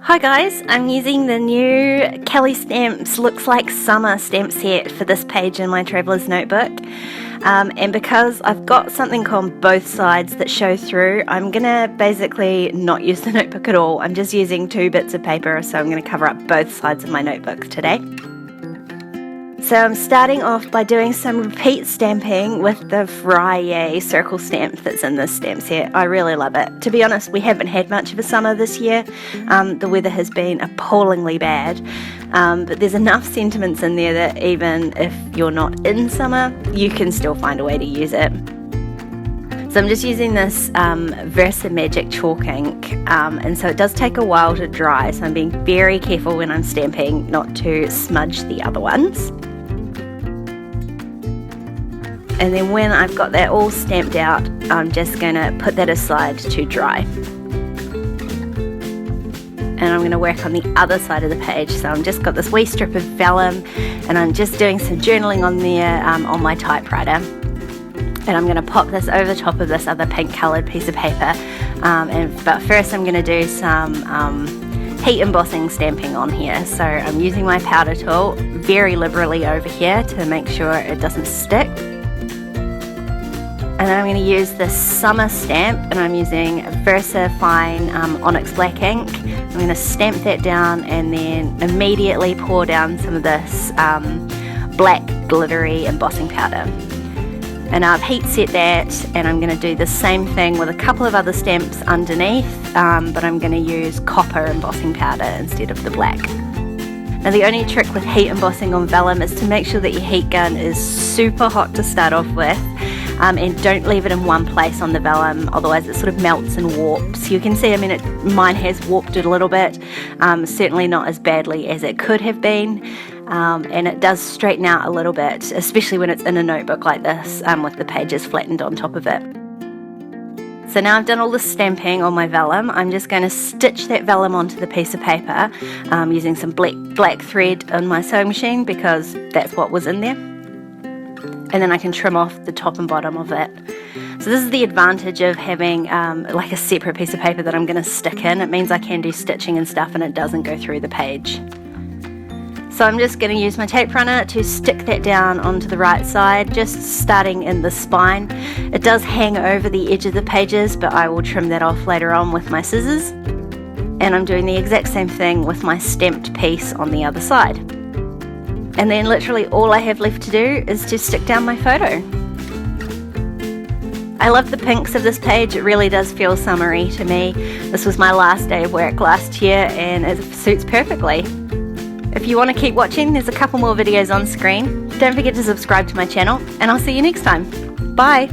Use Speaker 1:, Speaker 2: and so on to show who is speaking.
Speaker 1: Hi guys, I'm using the new Kelly Stamps Looks Like Summer stamp set for this page in my Traveller's Notebook. And because I've got something on both sides that show through, I'm going to basically not use the notebook at all. I'm just using 2 bits of paper, so I'm going to cover up both sides of my notebook today. So I'm starting off by doing some repeat stamping with the Frye circle stamp that's in this stamp set. I really love it. To be honest, we haven't had much of a summer this year. The weather has been appallingly bad, but there's enough sentiments in there that even if you're not in summer, you can still find a way to use it. So I'm just using this Versa Magic chalk ink, and so it does take a while to dry, so I'm being very careful when I'm stamping not to smudge the other ones. And then when I've got that all stamped out, I'm just going to put that aside to dry. And I'm going to work on the other side of the page. So I've just got this wee strip of vellum, and I'm just doing some journaling on there on my typewriter. And I'm going to pop this over the top of this other pink coloured piece of paper. But first I'm going to do some heat embossing stamping on here. So I'm using my powder tool very liberally over here to make sure it doesn't stick. And then I'm going to use this summer stamp, and I'm using Versa Fine Onyx Black ink. I'm going to stamp that down and then immediately pour down some of this black glittery embossing powder. And I've heat set that, and I'm going to do the same thing with a couple of other stamps underneath, but I'm going to use copper embossing powder instead of the black. Now the only trick with heat embossing on vellum is to make sure that your heat gun is super hot to start off with. And don't leave it in one place on the vellum, otherwise it sort of melts and warps. You can see, mine has warped it a little bit, certainly not as badly as it could have been, and it does straighten out a little bit, especially when it's in a notebook like this, with the pages flattened on top of it. So now I've done all the stamping on my vellum, I'm just going to stitch that vellum onto the piece of paper using some black thread on my sewing machine, because that's what was in there. And then I can trim off the top and bottom of it. So this is the advantage of having like a separate piece of paper that I'm going to stick in. It means I can do stitching and stuff and it doesn't go through the page. So I'm just going to use my tape runner to stick that down onto the right side, just starting in the spine. It does hang over the edge of the pages, but I will trim that off later on with my scissors. And I'm doing the exact same thing with my stamped piece on the other side. And then literally all I have left to do is to stick down my photo. I love the pinks of this page, it really does feel summery to me. This was my last day of work last year and it suits perfectly. If you want to keep watching, there's a couple more videos on screen. Don't forget to subscribe to my channel, and I'll see you next time. Bye!